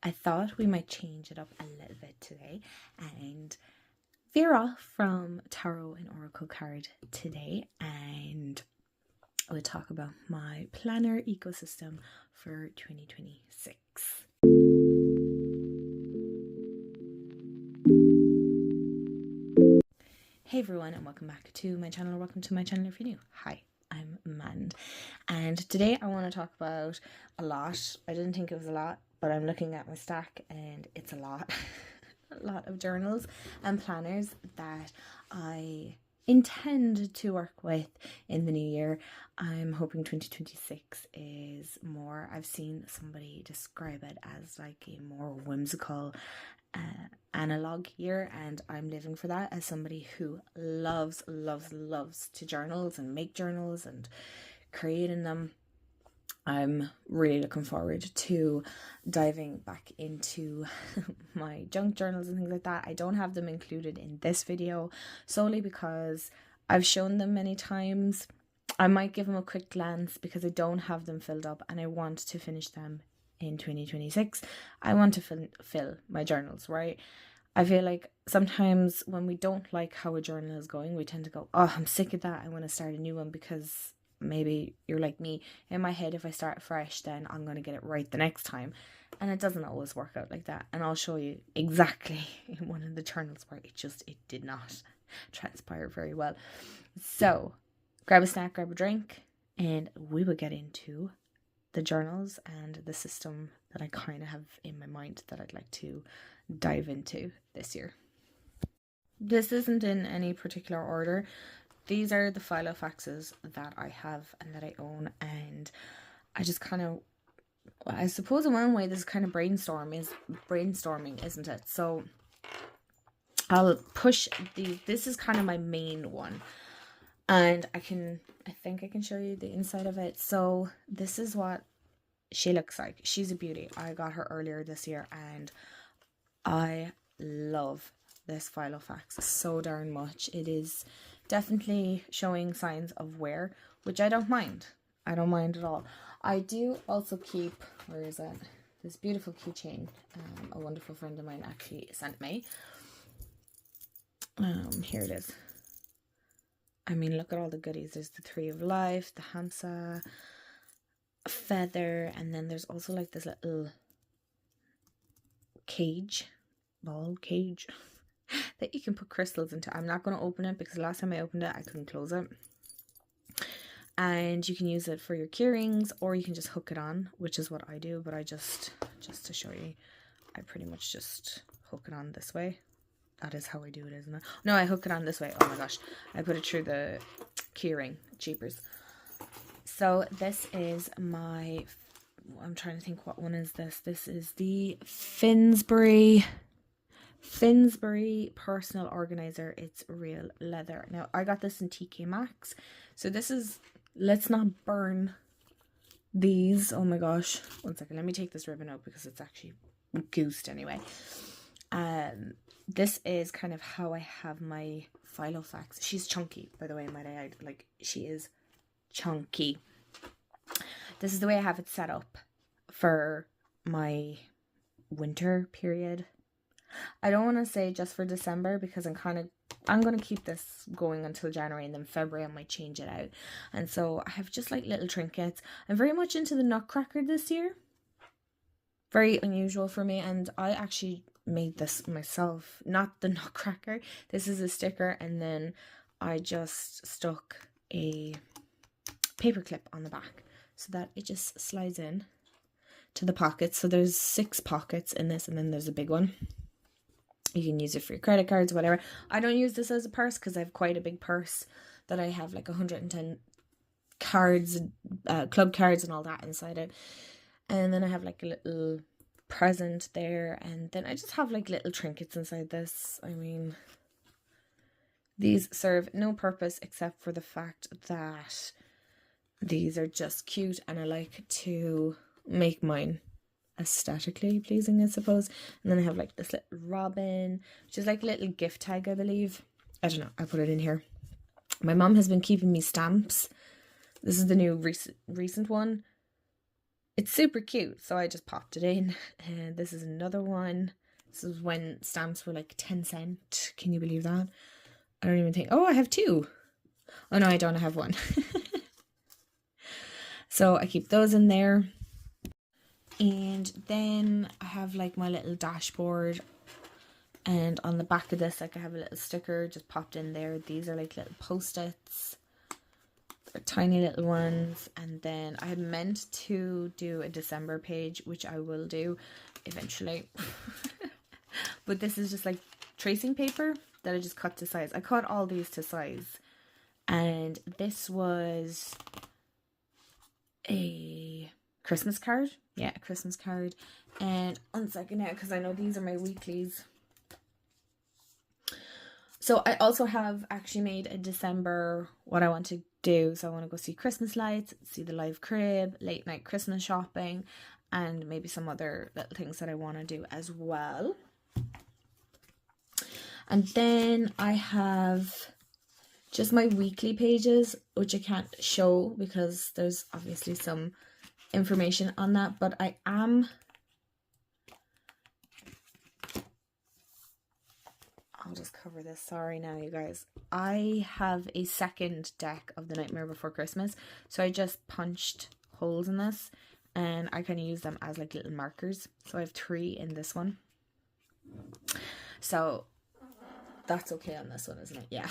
I thought we might change it up a little bit today and veer off from tarot and oracle card today, and we'll talk about my planner ecosystem for 2026. Hey everyone, and welcome back to my channel, or welcome to my channel if you're new. Hi, I'm Mand, and today I want to talk about a lot. I didn't think it was a lot, but I'm looking at my stack and it's a lot. A lot of journals and planners that I intend to work with in the new year. I'm hoping 2026 is more, I've seen somebody describe it as like a more whimsical analog year, and I'm living for that as somebody who loves to journals and make journals and creating them. I'm really looking forward to diving back into my junk journals and things like that. I don't have them included in this video solely because I've shown them many times. I might give them a quick glance because I don't have them filled up and I want to finish them in 2026. I want to fill my journals, right? I feel like sometimes when we don't like how a journal is going, we tend to go, oh, I'm sick of that, I want to start a new one, because maybe you're like me. In my head, if I start fresh, then I'm going to get it right the next time. And it doesn't always work out like that. And I'll show you exactly in one of the journals where it did not transpire very well. So grab a snack, grab a drink, and we will get into the journals and the system that I kind of have in my mind that I'd like to dive into this year. This isn't in any particular order. These are the Filofaxes that I have and that I own, and I just kind of, I suppose in one way this is kind of brainstorming, isn't it? So I'll push these. This is kind of my main one, and I think I can show you the inside of it. So this is what she looks like. She's a beauty. I got her earlier this year and I love this Filofax so darn much. It is definitely showing signs of wear, which I don't mind. I don't mind at all. I do also keep, where is it? This beautiful keychain. A wonderful friend of mine actually sent me. Here it is. I mean, look at all the goodies. There's the Tree of Life, the Hamsa, a feather, and then there's also like this little ball cage that you can put crystals into. I'm not going to open it because last time I opened it I couldn't close it. And you can use it for your key rings, or you can just hook it on, which is what I do. But I just to show you, I pretty much just hook it on this way. That is how I do it, isn't it? No, I hook it on this way. Oh my gosh, I put it through the key ring. Cheapers. So this is my, I'm trying to think, what one is this? This is the Finsbury personal organizer. It's real leather. Now I got this in TK Maxx. So this is, let's not burn these. Oh my gosh, one second, let me take this ribbon out because it's actually goosed anyway. This is kind of how I have my Filofax. She's chunky, by the way, might I add. Like, she is chunky. This is the way I have it set up for my winter period. I don't want to say just for December because I'm going to keep this going until January, and then February I might change it out. And so I have just like little trinkets. I'm very much into the Nutcracker this year. Very unusual for me, and I actually made this myself. Not the Nutcracker. This is a sticker, and then I just stuck a paper clip on the back so that it just slides in to the pockets. So there's 6 pockets in this, and then there's a big one. You can use it for your credit cards, whatever. I don't use this as a purse because I have quite a big purse that I have like 110 cards, club cards and all that inside it. And then I have like a little present there, and then I just have like little trinkets inside this. I mean, these serve no purpose except for the fact that these are just cute, and I like to make mine aesthetically pleasing, I suppose. And then I have like this little robin, which is like a little gift tag, I believe. I don't know, I put it in here. My mom has been keeping me stamps. This is the new recent one. it's super cute, so I just popped it in. And this is another one. This is when stamps were like 10 cent. Can you believe that? I don't even think, oh, I have two. Oh no, I don't, have one. So I keep those in there. And then I have like my little dashboard, and on the back of this, like, I have a little sticker just popped in there. These are like little post-its. They're tiny little ones. And then I had meant to do a December page, which I will do eventually. But this is just like tracing paper that I just cut to size. I cut all these to size. And this was a Christmas card. Yeah, a Christmas card. And one second now, because I know these are my weeklies. So I also have actually made a December what I want to do. So I want to go see Christmas lights, see the live crib, late night Christmas shopping, and maybe some other little things that I want to do as well. And then I have just my weekly pages, which I can't show because there's obviously some information on that, but I am... I'll just cover this. Sorry now, you guys. I have a second deck of The Nightmare Before Christmas. So I just punched holes in this, and I kind of use them as like little markers. So I have 3 in this one. So that's okay on this one, isn't it? Yeah.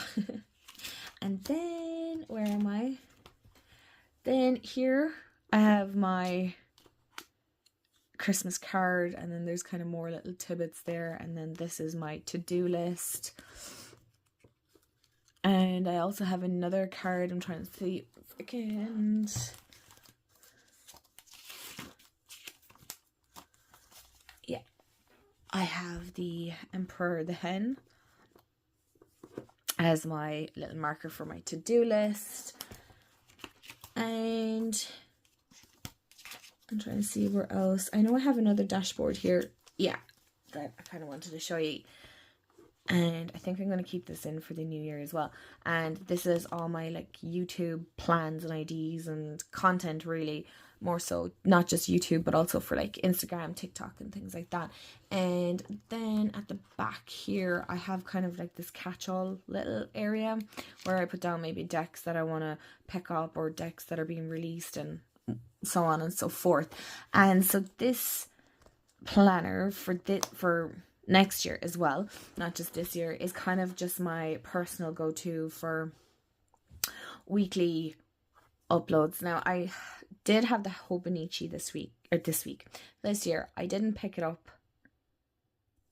And then, where am I? Then here I have my Christmas card, and then there's kind of more little tidbits there, and then this is my to-do list. And I also have another card. I'm trying to see a second. Yeah, I have the Emperor the Hen as my little marker for my to-do list. And I'm trying to see where else. I know I have another dashboard here. Yeah, that I kind of wanted to show you. And I think I'm going to keep this in for the new year as well. And this is all my like YouTube plans and ideas and content, really. More so, not just YouTube, but also for like Instagram, TikTok and things like that. And then at the back here, I have kind of like this catch-all little area where I put down maybe decks that I want to pick up, or decks that are being released, and so on and so forth. And so this planner for next year as well, not just this year, is kind of just my personal go-to for weekly uploads. Now, I did have the Hobonichi this year. I didn't pick it up,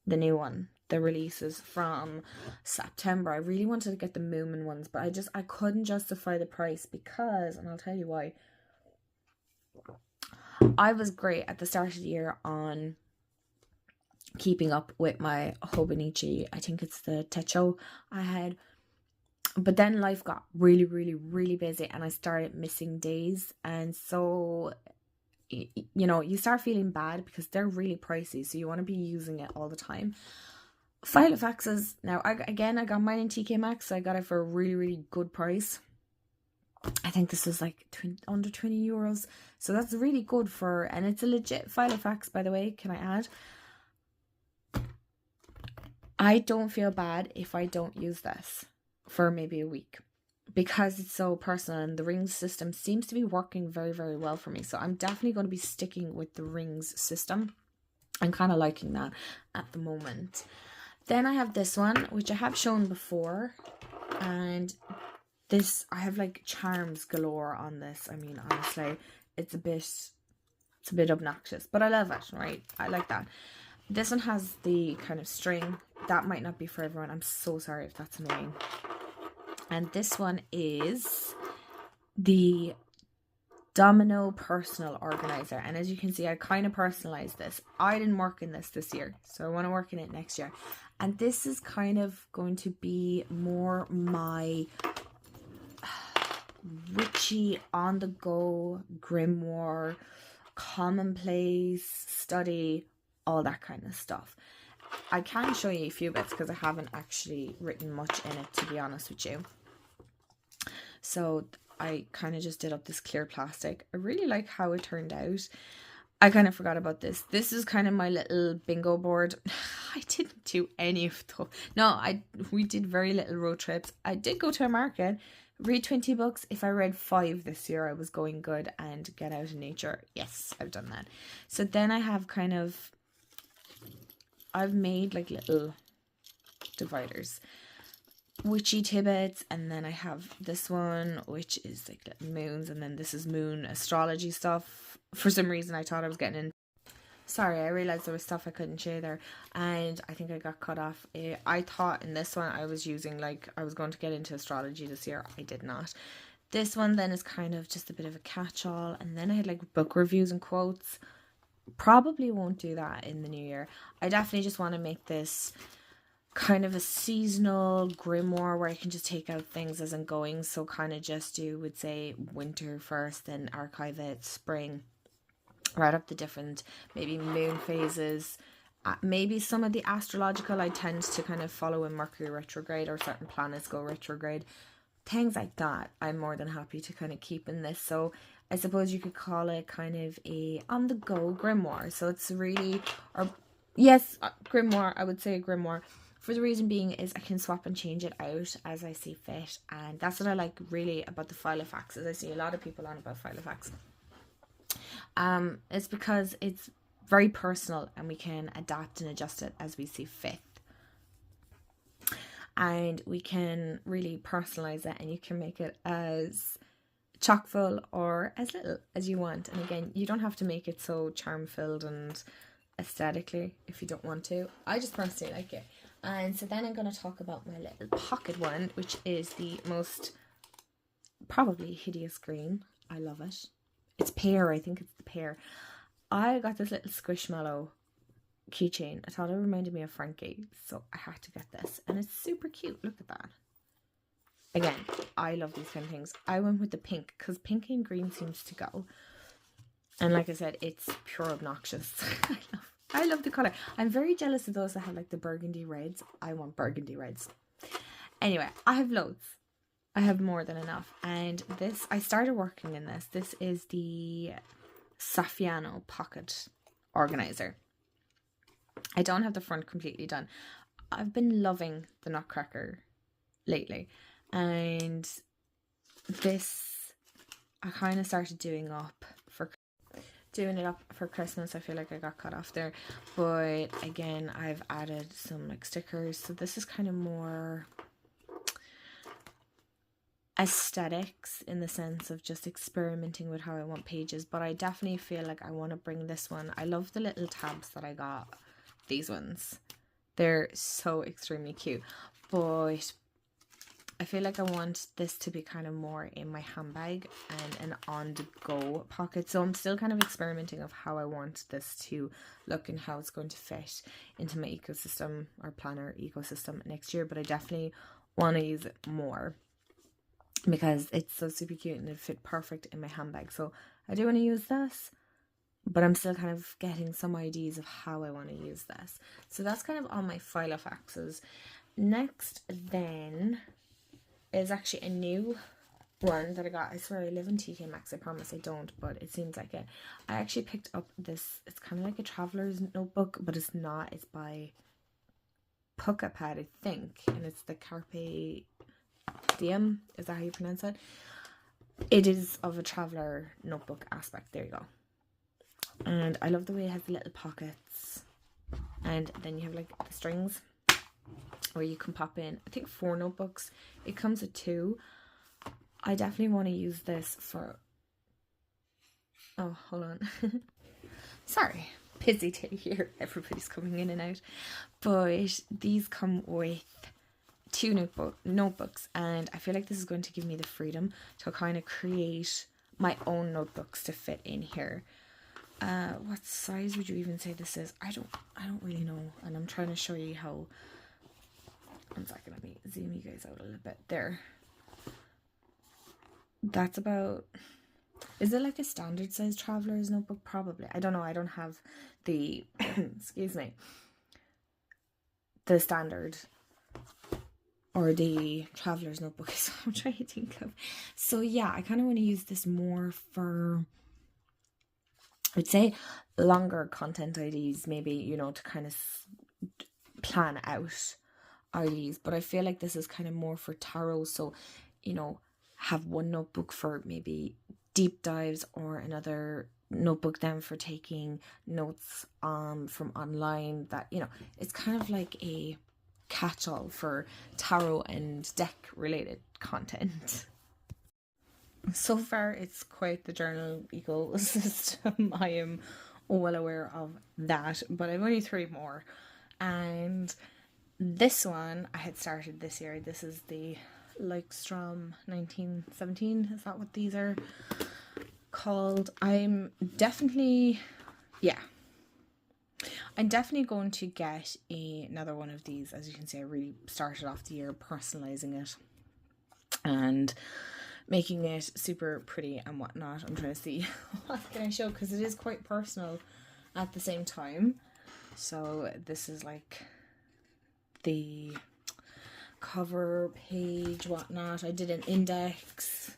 the new one, the releases from September. I really wanted to get the Moomin ones, but I couldn't justify the price because, and I'll tell you why. I was great at the start of the year on keeping up with my Hobonichi. I think it's the Techo I had. But then life got really, really, really busy, and I started missing days. And so, you know, you start feeling bad because they're really pricey. So you want to be using it all the time. Filofaxes. Now, I got mine in TK Maxx. So I got it for a really, really good price. I think this is like under 20 euros. So that's really good for, and it's a legit Filofax, by the way, can I add? I don't feel bad if I don't use this for maybe a week, because it's so personal, and the rings system seems to be working very, very well for me. So I'm definitely going to be sticking with the rings system. I'm kind of liking that at the moment. Then I have this one, which I have shown before, and this, I have like charms galore on this. I mean, honestly, it's a bit obnoxious, but I love it, right? I like that. This one has the kind of string. That might not be for everyone. I'm so sorry if that's annoying. And this one is the Domino personal organizer. And as you can see, I kind of personalized this. I didn't work in this year, so I want to work in it next year. And this is kind of going to be more my witchy, on-the-go, grimoire, commonplace, study, all that kind of stuff. I can show you a few bits because I haven't actually written much in it, to be honest with you. So I kind of just did up this clear plastic. I really like how it turned out. I kind of forgot about this. This is kind of my little bingo board. I didn't do any of those. No, we did very little road trips. I did go to a market, read 20 books. If I read 5 this year, I was going good, and get out in nature. Yes, I've done that. So then I have I've made like little dividers. Witchy tidbits, and then I have this one, which is like little moons, and then this is moon astrology stuff. For some reason, I thought I was getting in. Sorry, I realized there was stuff I couldn't share there, and I think I got cut off. I thought in this one I was using, like, I was going to get into astrology this year. I did not. This one then is kind of just a bit of a catch-all, and then I had like book reviews and quotes. Probably won't do that in the new year. I definitely just want to make this kind of a seasonal grimoire where I can just take out things as I'm going. So kind of just do, would say, winter first, then archive it, spring, write up the different maybe moon phases, maybe some of the astrological. I tend to kind of follow in Mercury retrograde, or certain planets go retrograde, things like that. I'm more than happy to kind of keep in this. So I suppose you could call it kind of a on the go grimoire. So it's really, or yes, grimoire, I would say a grimoire. For the reason being is I can swap and change it out as I see fit. And that's what I like really about the Filofax, as I see a lot of people on about Filofax. It's because it's very personal, and we can adapt and adjust it as we see fit. And we can really personalize it, and you can make it as chock full or as little as you want. And again, you don't have to make it so charm filled and aesthetically if you don't want to. I just personally like it. And so then I'm going to talk about my little pocket one, which is the most probably hideous green. I love it. It's pear. I think it's the pear. I got this little Squishmallow keychain. I thought it reminded me of Frankie, so I had to get this. And it's super cute. Look at that. Again, I love these kind of things. I went with the pink because pink and green seems to go. And like I said, it's pure obnoxious. I love the colour. I'm very jealous of those that have like the burgundy reds. I want burgundy reds. Anyway, I have loads. I have more than enough. And this, I started working in this. This is the Saffiano pocket organizer. I don't have the front completely done. I've been loving the Nutcracker lately. And this, I kind of started doing it up for Christmas. I feel like I got cut off there, but again, I've added some like stickers. So this is kind of more aesthetics in the sense of just experimenting with how I want pages, but I definitely feel like I want to bring this one. I love the little tabs that I got. These ones, they're so extremely cute, but I feel like I want this to be kind of more in my handbag and an on-the-go pocket. So I'm still kind of experimenting of how I want this to look and how it's going to fit into my ecosystem or planner ecosystem next year. But I definitely want to use it more because it's so super cute and it fit perfect in my handbag. So I do want to use this, but I'm still kind of getting some ideas of how I want to use this. So that's kind of on my Filofaxes. Next then is actually a new one that I got. I swear I live in TK Maxx. I promise I don't, but it seems like it. I actually picked up this. It's kind of like a traveler's notebook, but it's not. It's by Pukapad, I think, and it's the Carpe Diem. Is that how you pronounce it? It is of a traveler notebook aspect. There you go. And I love the way it has the little pockets, and then you have like the strings where you can pop in, I think, 4 notebooks. It comes with 2. I definitely want to use this for, oh, hold on. Sorry, busy day here. Everybody's coming in and out. But these come with 2 notebooks, and I feel like this is going to give me the freedom to kind of create my own notebooks to fit in here. What size would you even say this is? I don't really know, and I'm trying to show you how. One second, let me zoom you guys out a little bit. There. That's about, is it like a standard size traveler's notebook? Probably. I don't know. I don't have the, excuse me, the standard or the traveler's notebook is what I'm trying to think of. So yeah, I kind of want to use this more for I'd say longer content ideas, maybe, you know, to kind of plan out ideas. But I feel like this is kind of more for tarot. So, you know, have one notebook for maybe deep dives, or another notebook then for taking notes from online. That, you know, it's kind of like a catch-all for tarot and deck related content. So far it's quite the journal ecosystem. I am well aware of that, but I've only 3 more, and this one I had started this year. This is the Likestrom 1917. Is that what these are called? I'm definitely going to get another one of these. As you can see, I really started off the year personalizing it and making it super pretty and whatnot. I'm trying to see what can I show, because it is quite personal at the same time. So this is like the cover page, whatnot. I did an index.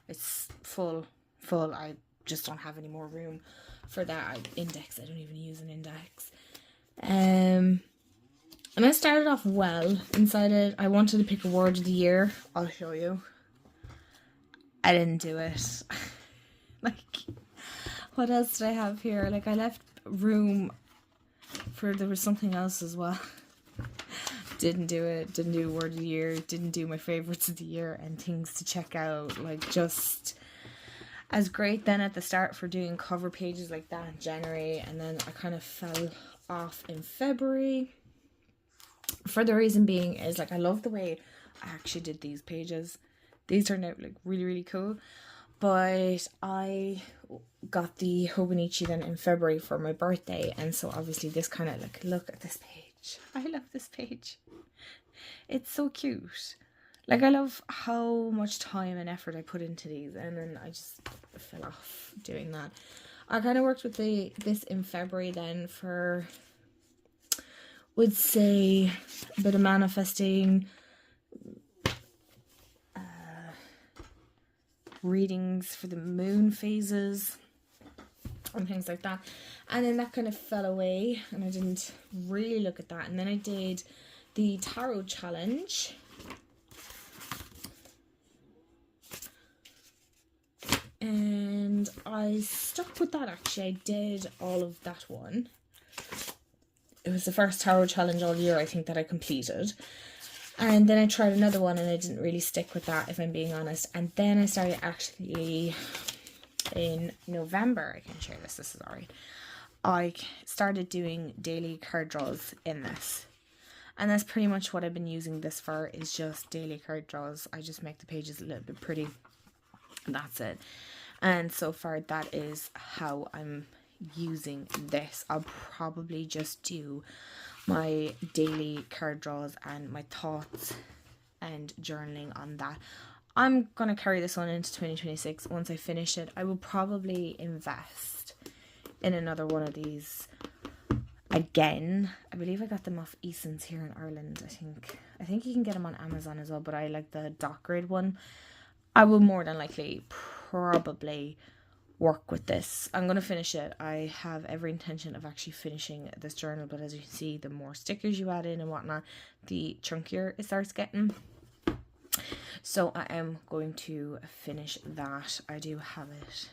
It's full. I just don't have any more room for that. I don't even use an index. And I started off well inside it. I wanted to pick a word of the year. I'll show you. I didn't do it. Like, what else did I have here? Like, I left room for, there was something else as well. Didn't do it. Didn't do word of the year. Didn't do my favorites of the year and things to check out. Like, just as great then at the start for doing cover pages like that in January, and then I kind of fell off in February. For the reason being is, like, I love the way I actually did these pages. These turned out like really, really cool. But I got the Hobonichi then in February for my birthday, and so obviously this kind of, like, look at this page. I love this page. It's so cute. Like, I love how much time and effort I put into these, and then I just fell off doing that. I kind of worked with this in February then for, would say, a bit of manifesting, readings for the moon phases and things like that, and then that kind of fell away and I didn't really look at that. And then I did the tarot challenge, and I stuck with that. Actually, I did all of that one. It was the first tarot challenge all year, I think, that I completed. And then I tried another one and I didn't really stick with that, if I'm being honest. And then I started actually in November. I can share this is alright. I started doing daily card draws in this. And that's pretty much what I've been using this for, is just daily card draws. I just make the pages a little bit pretty. And that's it. And so far that is how I'm using this. I'll probably just do my daily card draws and my thoughts and journaling on that. I'm going to carry this one into 2026. Once I finish it, I will probably invest in another one of these again. I believe I got them off Eason's here in Ireland. I think you can get them on Amazon as well, but I like the dot grid one. I will more than likely probably work with this. I'm going to finish it. I have every intention of actually finishing this journal, but as you can see, the more stickers you add in and whatnot, the chunkier it starts getting. So I am going to finish that. I do have it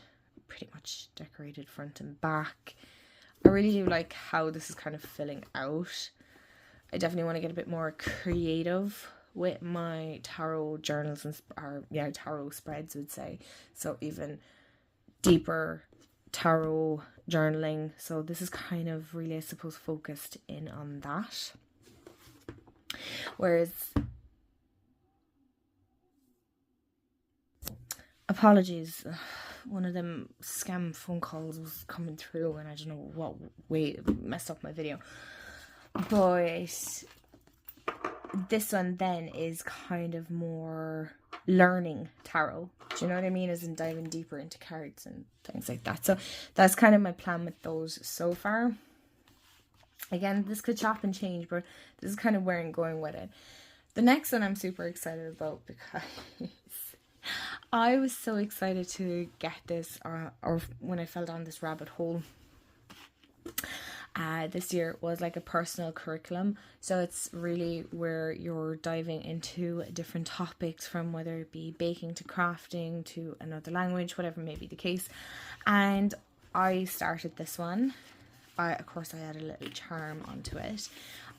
pretty much decorated front and back. I really do like how this is kind of filling out. I definitely want to get a bit more creative with my tarot journals and tarot spreads, I would say. So even deeper tarot journaling. So this is kind of really, I suppose, focused in on that. Whereas, apologies, one of them scam phone calls was coming through and I don't know what way it messed up my video. But this one then is kind of more learning tarot. Do you know what I mean? As in diving deeper into cards and things like that. So that's kind of my plan with those so far. Again, this could chop and change, but this is kind of where I'm going with it. The next one I'm super excited about because I was so excited to get this, or when I fell down this rabbit hole. This year was like a personal curriculum, so it's really where you're diving into different topics, from whether it be baking to crafting to another language, whatever may be the case. And I started this one. Of course I add a little charm onto it.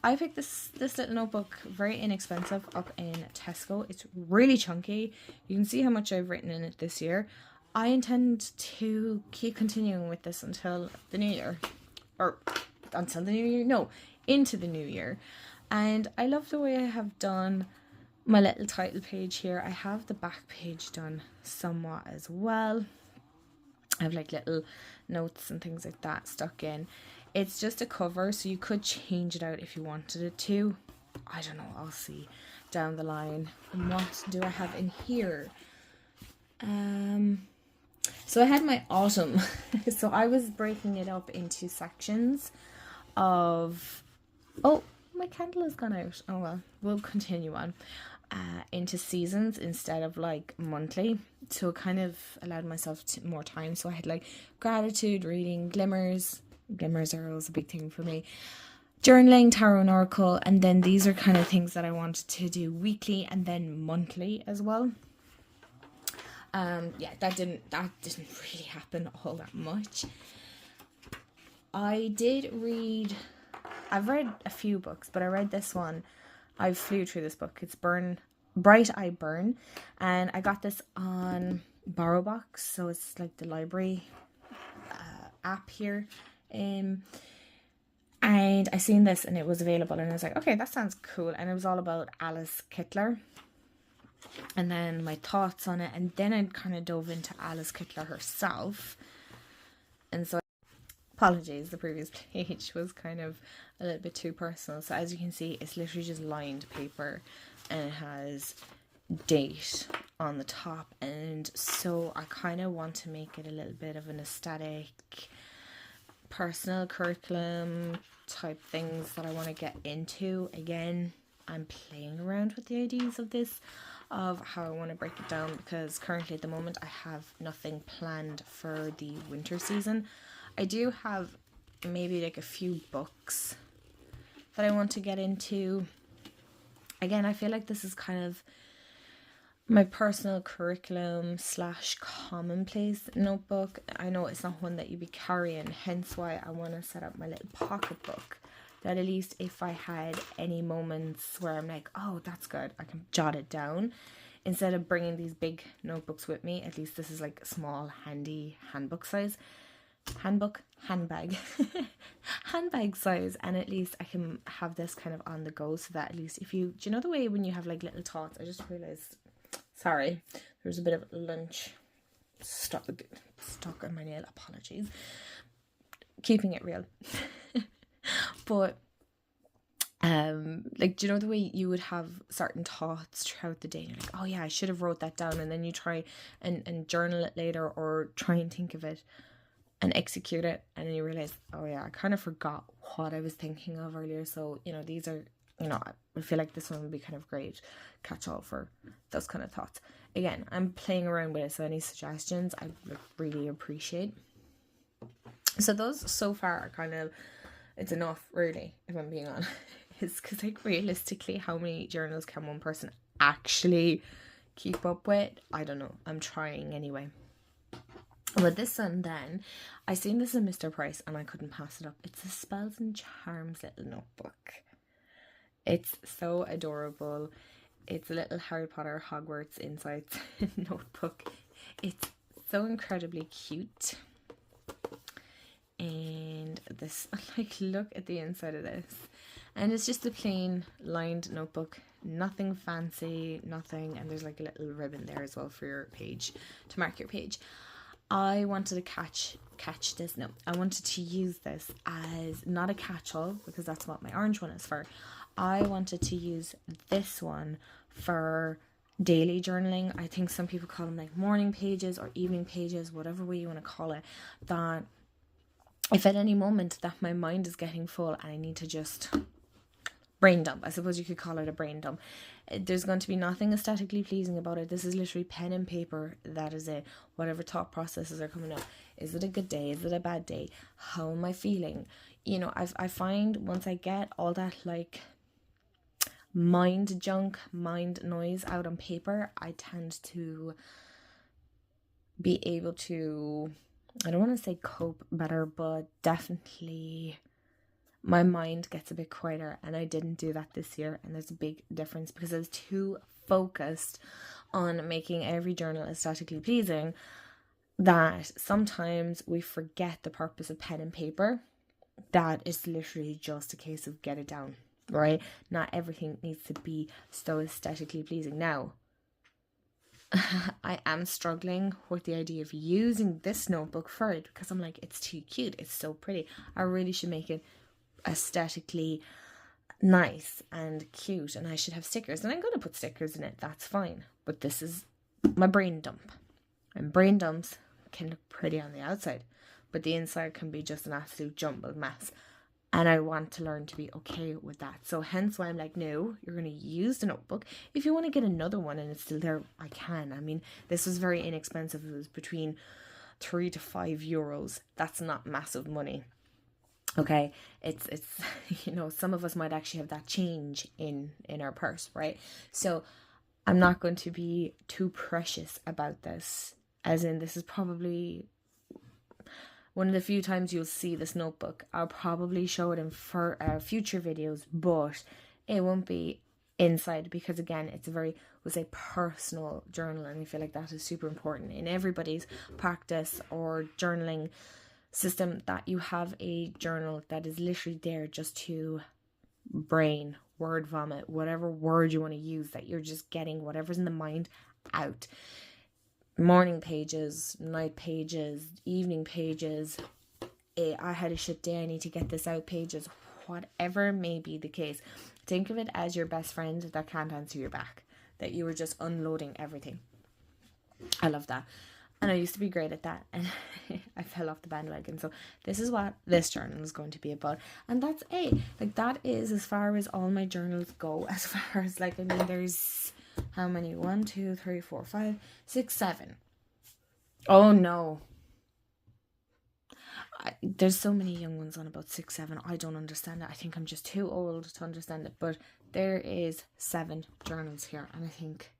I picked this little notebook, very inexpensive, up in Tesco. It's really chunky. You can see how much I've written in it this year. I intend to keep continuing with this until the new year. Or until the new year? No, into the new year. And I love the way I have done my little title page here. I have the back page done somewhat as well. I have like little notes and things like that stuck in. It's just a cover, so you could change it out if you wanted it to. I don't know, I'll see down the line. And what do I have in here? So I had my autumn. So I was breaking it up into sections of... Oh, my candle has gone out. Oh well, we'll continue on. Into seasons instead of like monthly, so it kind of allowed myself more time. So I had like gratitude, reading, glimmers are always a big thing for me, journaling, tarot and oracle, and then these are kind of things that I wanted to do weekly and then monthly as well. That didn't really happen all that much. I've read a few books, but I read this one. I flew through this book. It's Bright Eye Burn, and I got this on BorrowBox, so it's like the library app here. And I seen this and it was available, and I was like, okay, that sounds cool. And it was all about Alice Kittler, and then my thoughts on it, and then I kind of dove into Alice Kittler herself. And so, apologies, the previous page was kind of a little bit too personal. So as you can see, it's literally just lined paper, and it has date on the top. And so I kind of want to make it a little bit of an aesthetic, personal curriculum type things that I want to get into. Again, I'm playing around with the ideas of this, of how I want to break it down, because currently at the moment I have nothing planned for the winter season. I do have maybe like a few books that I want to get into. Again, I feel like this is kind of my personal curriculum / commonplace notebook. I know it's not one that you'd be carrying, hence why I want to set up my little pocketbook, that at least if I had any moments where I'm like, oh, that's good, I can jot it down. Instead of bringing these big notebooks with me, at least this is like a small, handy handbag size, handbag size, and at least I can have this kind of on the go, so that at least if you, do you know the way when you have like little thoughts? I just realized, sorry, there's a bit of lunch stuck on my nail, apologies, keeping it real. But like, do you know the way you would have certain thoughts throughout the day, and you're like, oh yeah, I should have wrote that down, and then you try and journal it later, or try and think of it and execute it, and then you realize, oh yeah, I kind of forgot what I was thinking of earlier. So, you know, these are, you know, I feel like this one would be kind of great catch-all for those kind of thoughts. Again, I'm playing around with it, so any suggestions I would really appreciate. So those so far are kind of, it's enough really, if I'm being honest, because like realistically, how many journals can one person actually keep up with? I don't know, I'm trying anyway. But this one then, I seen this in Mr. Price and I couldn't pass it up. It's a Spells and Charms little notebook. It's so adorable. It's a little Harry Potter Hogwarts Insights notebook. It's so incredibly cute. And this, like, look at the inside of this. And it's just a plain lined notebook. Nothing fancy, nothing. And there's like a little ribbon there as well for your page, to mark your page. I wanted to catch this. No, I wanted to use this as not a catch-all, because that's what my orange one is for. I wanted to use this one for daily journaling. I think some people call them like morning pages or evening pages, whatever way you want to call it. That if at any moment that my mind is getting full and I need to just brain dump. I suppose you could call it a brain dump. There's going to be nothing aesthetically pleasing about it. This is literally pen and paper. That is it. Whatever thought processes are coming up. Is it a good day? Is it a bad day? How am I feeling? You know, I find once I get all that like mind junk, mind noise out on paper, I tend to be able to, I don't want to say cope better, but definitely my mind gets a bit quieter, and I didn't do that this year, and there's a big difference because I was too focused on making every journal aesthetically pleasing that sometimes we forget the purpose of pen and paper. That is literally just a case of get it down, right? Not everything needs to be so aesthetically pleasing. Now, I am struggling with the idea of using this notebook for it because I'm like, it's too cute, it's so pretty. I really should make it aesthetically nice and cute, and I should have stickers, and I'm going to put stickers in it, that's fine. But this is my brain dump, and brain dumps can look pretty on the outside, but the inside can be just an absolute jumbled mess, and I want to learn to be okay with that. So hence why I'm like, no, you're going to use the notebook. If you want to get another one and it's still there, I can. I mean, this was very inexpensive. It was between €3 to €5. That's not massive money. Okay, it's you know, some of us might actually have that change in our purse, right? So I'm not going to be too precious about this, as in this is probably one of the few times you'll see this notebook. I'll probably show it in future videos, but it won't be inside because, again, it's a very, we'll say, personal journal, and I feel like that is super important in everybody's practice or journaling system, that you have a journal that is literally there just to brain, word vomit, whatever word you want to use, that you're just getting whatever's in the mind out. Morning pages, night pages, evening pages, I had a shit day, I need to get this out pages, whatever may be the case. Think of it as your best friend that can't answer your back, that you were just unloading everything. I love that. And I used to be great at that, and I fell off the bandwagon. So this is what this journal is going to be about. And that's it. Like, that is as far as all my journals go. As far as, like, I mean, there's how many? 1, 2, 3, 4, 5, 6, 7. Oh, no. There's so many young ones on about 6, 7. I don't understand it. I think I'm just too old to understand it. But there is 7 journals here, and I think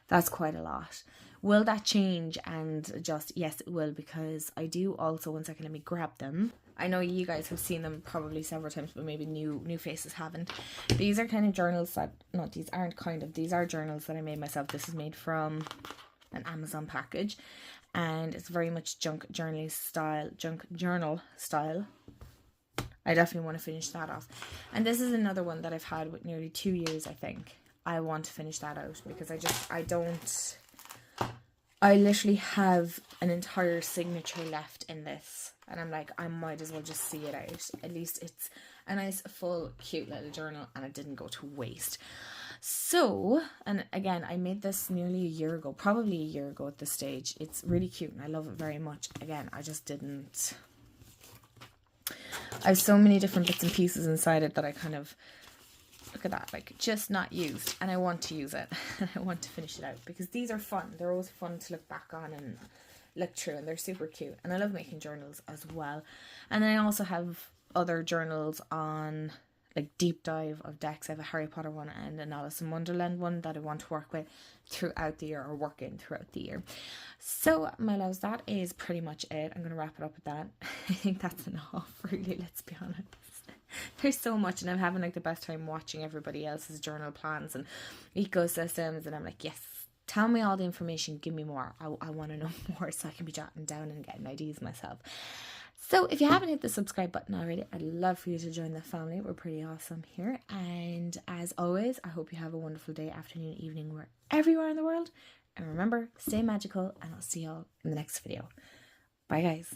that's quite a lot. Will that change and adjust? Yes, it will, because I do also, one second, let me grab them. I know you guys have seen them probably several times, but maybe new faces haven't. These are kind of journals that, no, these aren't kind of, these are journals that I made myself. This is made from an Amazon package, and it's very much junk journal style. I definitely want to finish that off. And this is another one that I've had with nearly 2 years, I think. I want to finish that out because I literally have an entire signature left in this, and I'm like, I might as well just see it out. At least it's a nice, full, cute little journal, and it didn't go to waste. So, and again, I made this nearly a year ago, probably a year ago at this stage. It's really cute, and I love it very much. Again, I just didn't. I have so many different bits and pieces inside it that I kind of, look at that, like, just not used, and I want to use it. I want to finish it out because these are fun. They're always fun to look back on and look through, and they're super cute, and I love making journals as well. And then I also have other journals on, like, deep dive of decks. I have a Harry Potter one and an Alice in Wonderland one that I want to work with throughout the year, or work in throughout the year. So, my loves, that is pretty much it. I'm going to wrap it up with that. I think that's enough, really, let's be honest. There's so much, and I'm having like the best time watching everybody else's journal plans and ecosystems, and I'm like, yes, tell me all the information, give me more. I want to know more so I can be jotting down and getting ideas myself. So if you haven't hit the subscribe button already, I'd love for you to join the family. We're pretty awesome here, and as always, I hope you have a wonderful day, afternoon, evening, wherever you are in the world, and remember, stay magical, and I'll see y'all in the next video. Bye guys.